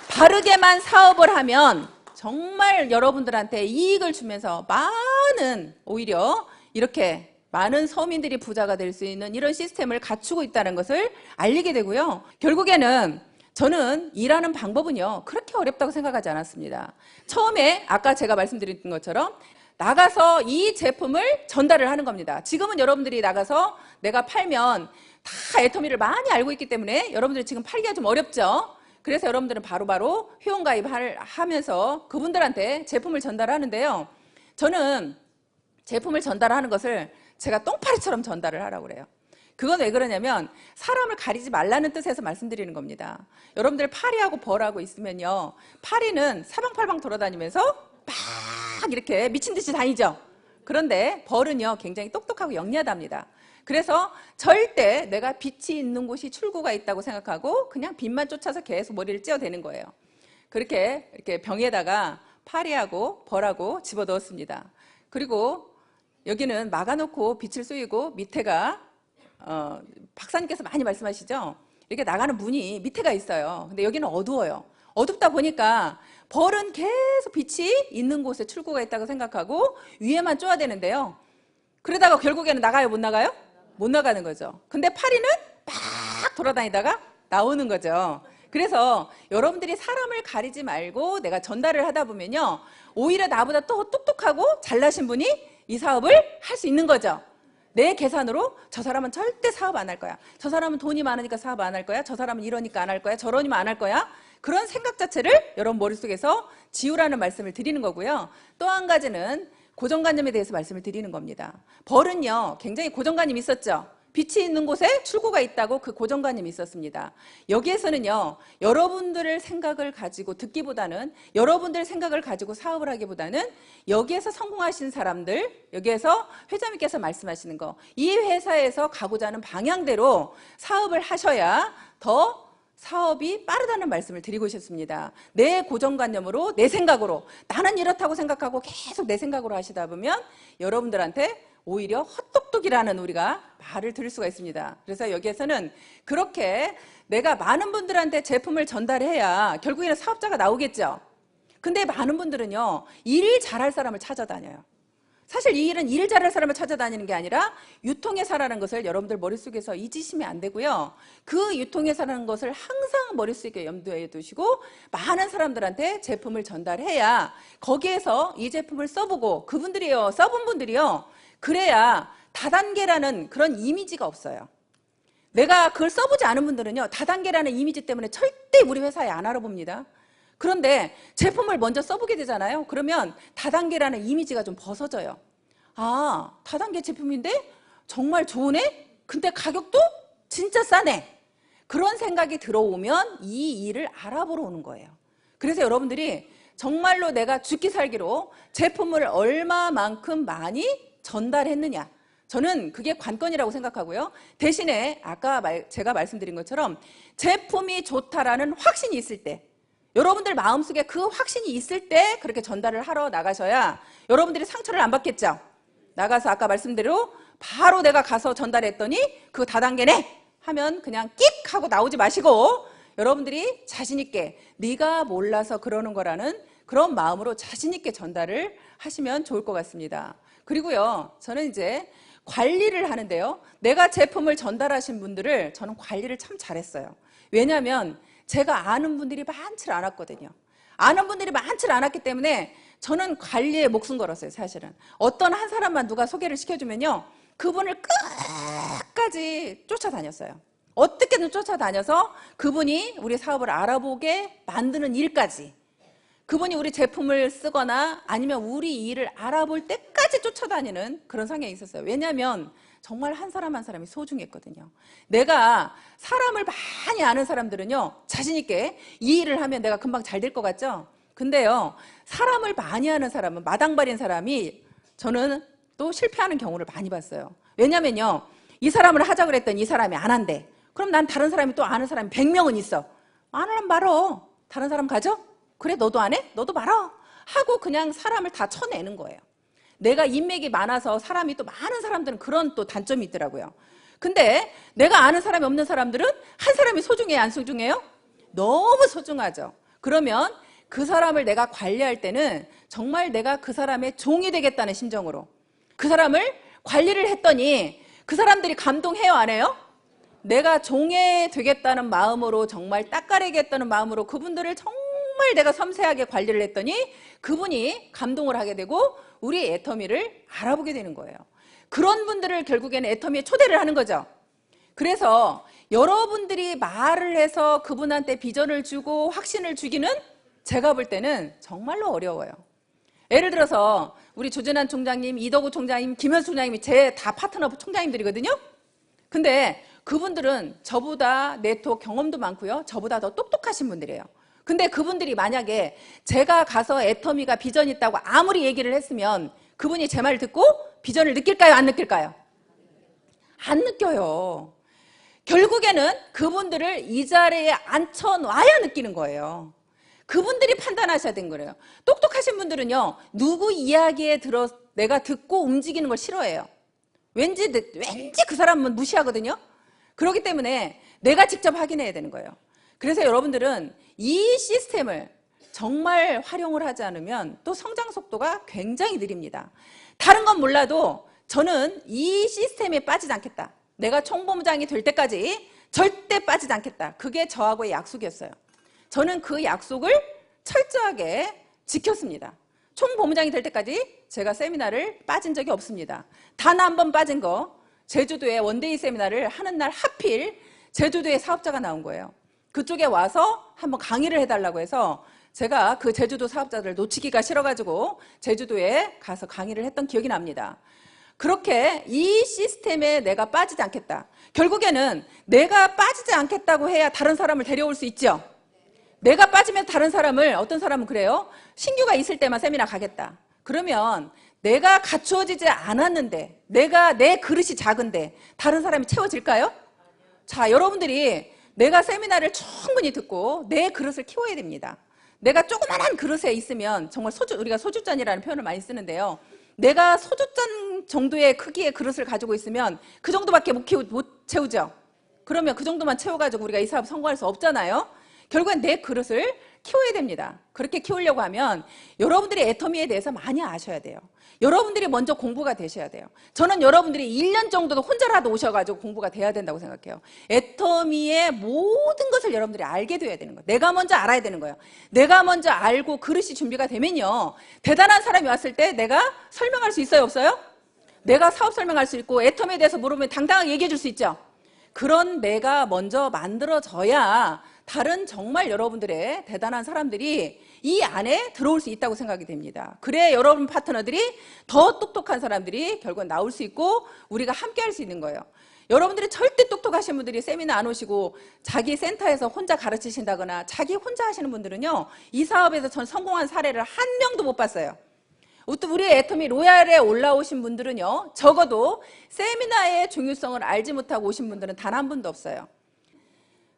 바르게만 사업을 하면 정말 여러분들한테 이익을 주면서 많은, 오히려 이렇게 많은 서민들이 부자가 될 수 있는 이런 시스템을 갖추고 있다는 것을 알리게 되고요. 결국에는 저는 일하는 방법은요, 그렇게 어렵다고 생각하지 않았습니다. 처음에 아까 제가 말씀드린 것처럼 나가서 이 제품을 전달을 하는 겁니다. 지금은 여러분들이 나가서 내가 팔면 다 애터미를 많이 알고 있기 때문에 여러분들이 지금 팔기가 좀 어렵죠. 그래서 여러분들은 바로바로 회원가입하면서 그분들한테 제품을 전달하는데요. 저는 제품을 전달하는 것을 제가 똥파리처럼 전달을 하라고 그래요. 그건 왜 그러냐면 사람을 가리지 말라는 뜻에서 말씀드리는 겁니다. 여러분들 파리하고 벌하고 있으면요, 파리는 사방팔방 돌아다니면서 막 이렇게 미친 듯이 다니죠. 그런데 벌은요 굉장히 똑똑하고 영리하답니다. 그래서 절대 내가 빛이 있는 곳이 출구가 있다고 생각하고 그냥 빛만 쫓아서 계속 머리를 찧어대는 거예요. 그렇게 이렇게 병에다가 파리하고 벌하고 집어넣었습니다. 그리고 여기는 막아놓고 빛을 쏘이고 밑에가 박사님께서 많이 말씀하시죠. 이렇게 나가는 문이 밑에가 있어요. 근데 여기는 어두워요. 어둡다 보니까 벌은 계속 빛이 있는 곳에 출구가 있다고 생각하고 위에만 쪼야 되는데요. 그러다가 결국에는 나가요, 못 나가요? 못 나가는 거죠. 근데 파리는 막 돌아다니다가 나오는 거죠. 그래서 여러분들이 사람을 가리지 말고 내가 전달을 하다 보면요, 오히려 나보다 또 똑똑하고 잘나신 분이 이 사업을 할 수 있는 거죠. 내 계산으로 저 사람은 절대 사업 안 할 거야. 저 사람은 돈이 많으니까 사업 안 할 거야. 저 사람은 이러니까 안 할 거야. 저러니까 안 할 거야. 그런 생각 자체를 여러분 머릿속에서 지우라는 말씀을 드리는 거고요. 또 한 가지는 고정관념에 대해서 말씀을 드리는 겁니다. 벌은요 굉장히 고정관념이 있었죠. 빛이 있는 곳에 출구가 있다고 그 고정관념이 있었습니다. 여기에서는요 여러분들의 생각을 가지고 듣기보다는, 여러분들의 생각을 가지고 사업을 하기보다는 여기에서 성공하신 사람들, 여기에서 회장님께서 말씀하시는 거, 이 회사에서 가고자 하는 방향대로 사업을 하셔야 더 사업이 빠르다는 말씀을 드리고 싶습니다. 내 고정관념으로, 내 생각으로, 나는 이렇다고 생각하고 계속 내 생각으로 하시다 보면 여러분들한테 오히려 헛똑똑이라는 우리가 말을 들을 수가 있습니다. 그래서 여기에서는 그렇게 내가 많은 분들한테 제품을 전달해야 결국에는 사업자가 나오겠죠. 근데 많은 분들은요 일 잘할 사람을 찾아다녀요. 사실 이 일은 일 잘할 사람을 찾아다니는 게 아니라 유통회사라는 것을 여러분들 머릿속에서 잊으시면 안 되고요. 그 유통회사라는 것을 항상 머릿속에 염두에 두시고 많은 사람들한테 제품을 전달해야 거기에서 이 제품을 써보고 그분들이요, 써본 분들이요, 그래야 다단계라는 그런 이미지가 없어요. 내가 그걸 써보지 않은 분들은요 다단계라는 이미지 때문에 절대 우리 회사에 안 알아봅니다. 그런데 제품을 먼저 써보게 되잖아요. 그러면 다단계라는 이미지가 좀 벗어져요. 아, 다단계 제품인데 정말 좋으네? 근데 가격도 진짜 싸네. 그런 생각이 들어오면 이 일을 알아보러 오는 거예요. 그래서 여러분들이 정말로 내가 죽기 살기로 제품을 얼마만큼 많이 전달했느냐, 저는 그게 관건이라고 생각하고요. 대신에 아까 제가 말씀드린 것처럼 제품이 좋다라는 확신이 있을 때, 여러분들 마음속에 그 확신이 있을 때 그렇게 전달을 하러 나가셔야 여러분들이 상처를 안 받겠죠. 나가서 아까 말씀대로 바로 내가 가서 전달했더니 그거 다단계네 하면 그냥 끽 하고 나오지 마시고 여러분들이 자신 있게 네가 몰라서 그러는 거라는 그런 마음으로 자신 있게 전달을 하시면 좋을 것 같습니다. 그리고요, 저는 이제 관리를 하는데요, 내가 제품을 전달하신 분들을 저는 관리를 참 잘했어요. 왜냐하면 제가 아는 분들이 많지 않았거든요. 아는 분들이 많지 않았기 때문에 저는 관리에 목숨 걸었어요, 사실은. 어떤 한 사람만 누가 소개를 시켜주면요, 그분을 끝까지 쫓아다녔어요. 어떻게든 쫓아다녀서 그분이 우리 사업을 알아보게 만드는 일까지, 그분이 우리 제품을 쓰거나 아니면 우리 일을 알아볼 때까지 쫓아다니는 그런 성향이 있었어요. 왜냐하면 정말 한 사람 한 사람이 소중했거든요. 내가 사람을 많이 아는 사람들은요, 자신 있게 이 일을 하면 내가 금방 잘 될 것 같죠? 근데요, 사람을 많이 아는 사람은, 마당발인 사람이 저는 또 실패하는 경우를 많이 봤어요. 왜냐면요, 이 사람을 하자 그랬더니 이 사람이 안 한대. 그럼 난 다른 사람이 또 아는 사람이 100명은 있어. 안 하면 말어. 다른 사람 가져? 그래, 너도 안 해? 너도 말어. 하고 그냥 사람을 다 쳐내는 거예요. 내가 인맥이 많아서 사람이 또 많은 사람들은 그런 또 단점이 있더라고요. 근데 내가 아는 사람이 없는 사람들은 한 사람이 소중해요, 안 소중해요? 너무 소중하죠. 그러면 그 사람을 내가 관리할 때는 정말 내가 그 사람의 종이 되겠다는 심정으로 그 사람을 관리를 했더니 그 사람들이 감동해요, 안 해요? 내가 종이 되겠다는 마음으로, 정말 닦아내겠다는 마음으로 그분들을 정말 내가 섬세하게 관리를 했더니 그분이 감동을 하게 되고 우리 애터미를 알아보게 되는 거예요. 그런 분들을 결국에는 애터미에 초대를 하는 거죠. 그래서 여러분들이 말을 해서 그분한테 비전을 주고 확신을 주기는 제가 볼 때는 정말로 어려워요. 예를 들어서 우리 조진환 총장님, 이덕우 총장님, 김현수 총장님이 제 다 파트너 총장님들이거든요. 근데 그분들은 저보다 네트워크 경험도 많고요, 저보다 더 똑똑하신 분들이에요. 근데 그분들이 만약에 제가 가서 애터미가 비전이 있다고 아무리 얘기를 했으면 그분이 제 말을 듣고 비전을 느낄까요, 안 느낄까요? 안 느껴요. 결국에는 그분들을 이 자리에 앉혀놔야 느끼는 거예요. 그분들이 판단하셔야 되는 거예요. 똑똑하신 분들은요, 누구 이야기에 들어 내가 듣고 움직이는 걸 싫어해요. 왠지 그 사람은 무시하거든요. 그렇기 때문에 내가 직접 확인해야 되는 거예요. 그래서 여러분들은 이 시스템을 정말 활용을 하지 않으면 또 성장 속도가 굉장히 느립니다. 다른 건 몰라도 저는 이 시스템에 빠지지 않겠다. 내가 총본부장이 될 때까지 절대 빠지지 않겠다. 그게 저하고의 약속이었어요. 저는 그 약속을 철저하게 지켰습니다. 총본부장이 될 때까지 제가 세미나를 빠진 적이 없습니다. 단 한 번 빠진 거, 제주도에 원데이 세미나를 하는 날 하필 제주도에 사업자가 나온 거예요. 그쪽에 와서 한번 강의를 해달라고 해서 제가 그 제주도 사업자들을 놓치기가 싫어가지고 제주도에 가서 강의를 했던 기억이 납니다. 그렇게 이 시스템에 내가 빠지지 않겠다. 결국에는 내가 빠지지 않겠다고 해야 다른 사람을 데려올 수 있죠. 내가 빠지면 다른 사람을, 어떤 사람은 그래요. 신규가 있을 때만 세미나 가겠다. 그러면 내가 갖추어지지 않았는데, 내 그릇이 작은데 다른 사람이 채워질까요? 자, 여러분들이 내가 세미나를 충분히 듣고 내 그릇을 키워야 됩니다. 내가 조그만한 그릇에 있으면 정말 우리가 소주잔이라는 표현을 많이 쓰는데요. 내가 소주잔 정도의 크기의 그릇을 가지고 있으면 그 정도밖에 못 채우죠. 그러면 그 정도만 채워가지고 우리가 이 사업 성공할 수 없잖아요. 결국엔 내 그릇을 키워야 됩니다. 그렇게 키우려고 하면 여러분들이 애터미에 대해서 많이 아셔야 돼요. 여러분들이 먼저 공부가 되셔야 돼요. 저는 여러분들이 1년 정도도 혼자라도 오셔가지고 공부가 돼야 된다고 생각해요. 애터미의 모든 것을 여러분들이 알게 돼야 되는 거예요. 내가 먼저 알아야 되는 거예요. 내가 먼저 알고 그릇이 준비가 되면요, 대단한 사람이 왔을 때 내가 설명할 수 있어요, 없어요? 내가 사업 설명할 수 있고 애터미에 대해서 물으면 당당하게 얘기해 줄 수 있죠. 그런 내가 먼저 만들어져야 다른 정말 여러분들의 대단한 사람들이 이 안에 들어올 수 있다고 생각이 됩니다. 그래 여러분 파트너들이 더 똑똑한 사람들이 결국은 나올 수 있고 우리가 함께 할 수 있는 거예요. 여러분들이 절대 똑똑하신 분들이 세미나 안 오시고 자기 센터에서 혼자 가르치신다거나 자기 혼자 하시는 분들은요, 이 사업에서 전 성공한 사례를 한 명도 못 봤어요. 우리 애터미 로얄에 올라오신 분들은요, 적어도 세미나의 중요성을 알지 못하고 오신 분들은 단 한 분도 없어요.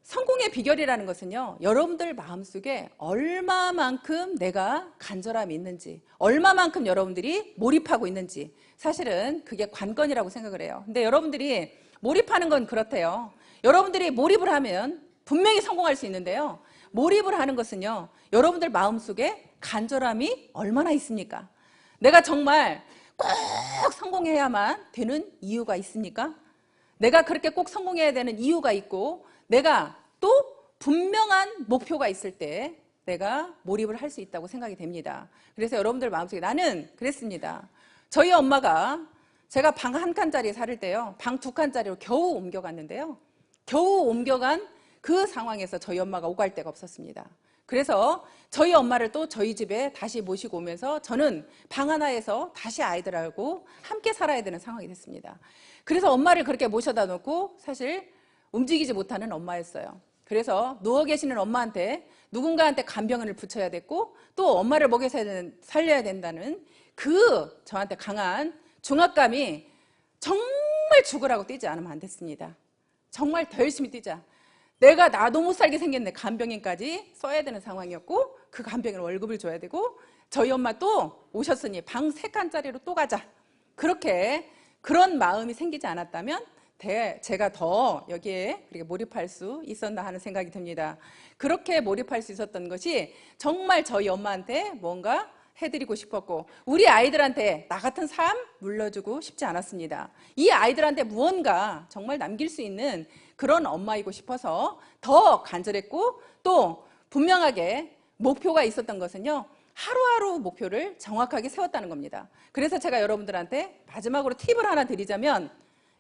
성공의 비결이라는 것은요, 여러분들 마음속에 얼마만큼 내가 간절함이 있는지, 얼마만큼 여러분들이 몰입하고 있는지, 사실은 그게 관건이라고 생각을 해요. 근데 여러분들이 몰입하는 건 그렇대요. 여러분들이 몰입을 하면 분명히 성공할 수 있는데요, 몰입을 하는 것은요, 여러분들 마음속에 간절함이 얼마나 있습니까? 내가 정말 꼭 성공해야만 되는 이유가 있습니까? 내가 그렇게 꼭 성공해야 되는 이유가 있고, 내가 또 분명한 목표가 있을 때 내가 몰입을 할 수 있다고 생각이 됩니다. 그래서 여러분들 마음속에 나는 그랬습니다. 저희 엄마가 제가 방 한 칸짜리 살을 때요, 방 두 칸짜리로 겨우 옮겨갔는데요. 겨우 옮겨간 그 상황에서 저희 엄마가 오갈 데가 없었습니다. 그래서 저희 엄마를 또 저희 집에 다시 모시고 오면서 저는 방 하나에서 다시 아이들하고 함께 살아야 되는 상황이 됐습니다. 그래서 엄마를 그렇게 모셔다 놓고 사실 움직이지 못하는 엄마였어요. 그래서 누워 계시는 엄마한테 누군가한테 간병을 붙여야 됐고 또 엄마를 먹여서 살려야 된다는 그 저한테 강한 중압감이 정말 죽으라고 뛰지 않으면 안 됐습니다. 정말 더 열심히 뛰자. 내가 나도 못 살게 생겼네. 간병인까지 써야 되는 상황이었고 그 간병인 월급을 줘야 되고 저희 엄마 또 오셨으니 방 3칸짜리로 또 가자. 그렇게 그런 마음이 생기지 않았다면 제가 더 여기에 그렇게 몰입할 수 있었나 하는 생각이 듭니다. 그렇게 몰입할 수 있었던 것이 정말 저희 엄마한테 뭔가 해드리고 싶었고 우리 아이들한테 나 같은 삶 물려주고 싶지 않았습니다. 이 아이들한테 무언가 정말 남길 수 있는 그런 엄마이고 싶어서 더 간절했고 또 분명하게 목표가 있었던 것은요, 하루하루 목표를 정확하게 세웠다는 겁니다. 그래서 제가 여러분들한테 마지막으로 팁을 하나 드리자면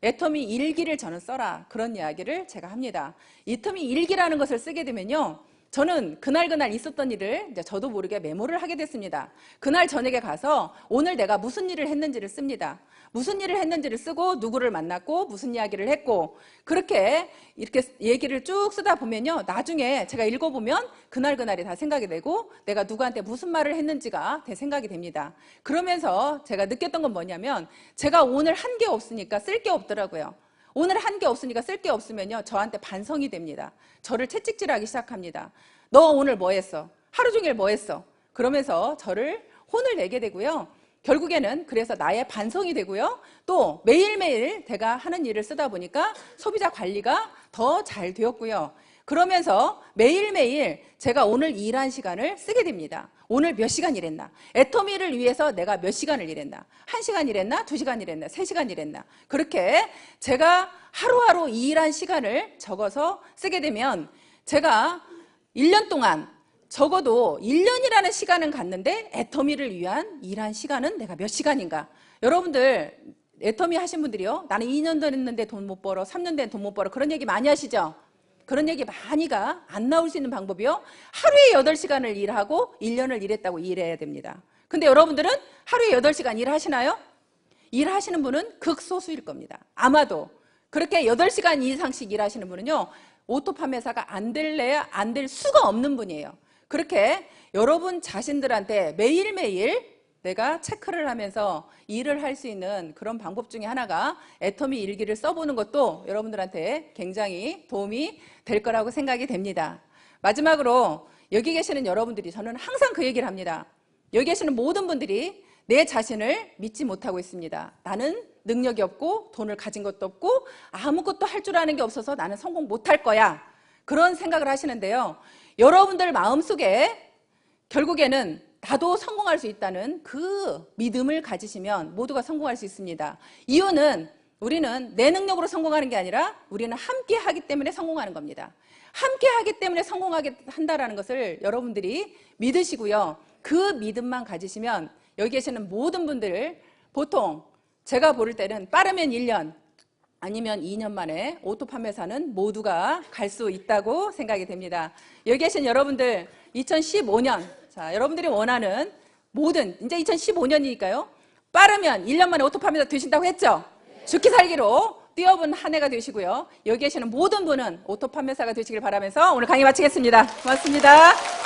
애터미 일기를 저는 써라, 그런 이야기를 제가 합니다. 애터미 일기라는 것을 쓰게 되면요, 저는 그날 있었던 일을 이제 저도 모르게 메모를 하게 됐습니다. 그날 저녁에 가서 오늘 내가 무슨 일을 했는지를 씁니다. 무슨 일을 했는지를 쓰고 누구를 만났고 무슨 이야기를 했고 그렇게 이렇게 얘기를 쭉 쓰다 보면요, 나중에 제가 읽어보면 그날이 다 생각이 되고 내가 누구한테 무슨 말을 했는지가 생각이 됩니다. 그러면서 제가 느꼈던 건 뭐냐면 제가 오늘 한 게 없으니까 쓸 게 없더라고요. 오늘 한 게 없으니까 쓸 게 없으면요, 저한테 반성이 됩니다. 저를 채찍질하기 시작합니다. 너 오늘 뭐 했어? 하루 종일 뭐 했어? 그러면서 저를 혼을 내게 되고요. 결국에는 그래서 나의 반성이 되고요. 또 매일매일 제가 하는 일을 쓰다 보니까 소비자 관리가 더 잘 되었고요. 그러면서 매일매일 제가 오늘 일한 시간을 쓰게 됩니다. 오늘 몇 시간 일했나? 애터미를 위해서 내가 몇 시간을 일했나? 1시간 일했나? 2시간 일했나? 3시간 일했나? 그렇게 제가 하루하루 일한 시간을 적어서 쓰게 되면 제가 1년 동안 적어도 1년이라는 시간은 갔는데 애터미를 위한 일한 시간은 내가 몇 시간인가? 여러분들 애터미 하신 분들이요, 나는 2년 됐는데 돈 못 벌어, 3년 된 돈 못 벌어, 그런 얘기 많이 하시죠? 그런 얘기 많이가 안 나올 수 있는 방법이요, 하루에 8시간을 일하고 1년을 일했다고 일해야 됩니다. 근데 여러분들은 하루에 8시간 일하시나요? 일하시는 분은 극소수일 겁니다. 아마도 그렇게 8시간 이상씩 일하시는 분은요, 오토 판매사가 안 될래야 안 될 수가 없는 분이에요. 그렇게 여러분 자신들한테 매일매일 내가 체크를 하면서 일을 할 수 있는 그런 방법 중에 하나가 애터미 일기를 써보는 것도 여러분들한테 굉장히 도움이 될 거라고 생각이 됩니다. 마지막으로 여기 계시는 여러분들이, 저는 항상 그 얘기를 합니다. 여기 계시는 모든 분들이 내 자신을 믿지 못하고 있습니다. 나는 능력이 없고 돈을 가진 것도 없고 아무것도 할 줄 아는 게 없어서 나는 성공 못할 거야, 그런 생각을 하시는데요, 여러분들 마음속에 결국에는 나도 성공할 수 있다는 그 믿음을 가지시면 모두가 성공할 수 있습니다. 이유는 우리는 내 능력으로 성공하는 게 아니라 우리는 함께 하기 때문에 성공하는 겁니다. 함께 하기 때문에 성공하게 한다는 것을 여러분들이 믿으시고요, 그 믿음만 가지시면 여기 계시는 모든 분들, 보통 제가 볼 때는 빠르면 1년 아니면 2년 만에 오토 판매사는 모두가 갈 수 있다고 생각이 됩니다. 여기 계신 여러분들 2015년, 자, 여러분들이 원하는 모든, 이제 2015년이니까요, 빠르면 1년 만에 오토 판매사 되신다고 했죠? 죽기 살기로 뛰어본 한 해가 되시고요, 여기 계시는 모든 분은 오토 판매사가 되시길 바라면서 오늘 강의 마치겠습니다. 고맙습니다.